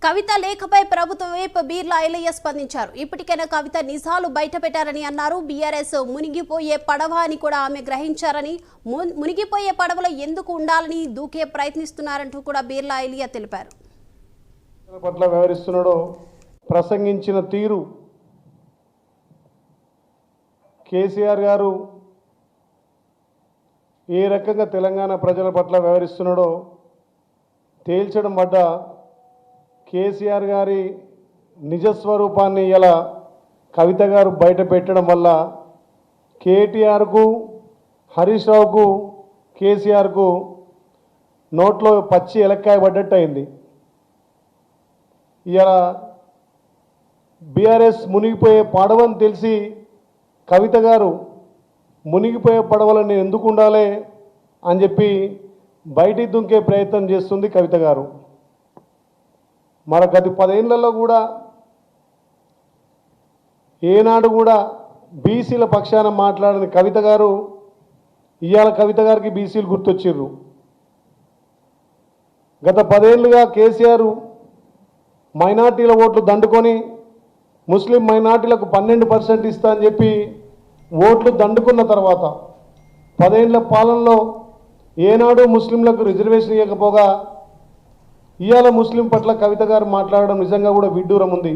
కవిత లేఖపై ప్రభుత్వ వైపు బీర్లా ఐలయ్య స్పందించారు. ఇప్పటికైనా కవిత నిజాలు బయటపెట్టారని అన్నారు. బీఆర్ఎస్ మునిగిపోయే పడవ అని కూడా ఆమె గ్రహించారని, మునిగిపోయే పడవలో ఎందుకు ఉండాలని దూకే ప్రయత్నిస్తున్నారంటూ కూడా బీర్లా ఐలయ్య తెలిపారు. పట్ల వ్యవహరిస్తున్నాడో ప్రసంగించిన తీరు కేసీఆర్ గారు ఏ రకంగా తెలంగాణ ప్రజల పట్ల వ్యవహరిస్తున్నాడో తేల్చడం పడ్డ కేసీఆర్ గారి నిజస్వరూపాన్ని ఇలా కవిత గారు బయట పెట్టడం వల్ల కేటీఆర్కు, హరీష్ రావుకు, కేసీఆర్కు నోట్లో పచ్చి ఎలక్కాయ పడ్డట్టు అయింది. ఇలా బీఆర్ఎస్ మునిగిపోయే పడవని తెలిసి కవిత గారు మునిగిపోయే పడవలను నేను ఎందుకు ఉండాలి అని చెప్పి బయటికి దుంకే ప్రయత్నం చేస్తుంది కవిత గారు. మరి గత 10 ఏళ్లలో కూడా ఏనాడు కూడా బీసీల పక్షాన మాట్లాడిన కవిత గారు ఇవాళ కవిత గారికి బీసీలు గుర్తొచ్చిర్రు. గత 10 ఏళ్ళుగా కేసీఆర్ మైనార్టీల ఓట్లు దండుకొని ముస్లిం మైనార్టీలకు 12% ఇస్తా అని చెప్పి ఓట్లు దండుకున్న తర్వాత 10 ఏళ్ల పాలనలో ఏనాడు ముస్లింలకు రిజర్వేషన్ ఇవ్వకపోగా ఇవాళ ముస్లిం పట్ల కవిత గారు మాట్లాడడం నిజంగా కూడా విడ్డూరం ఉంది.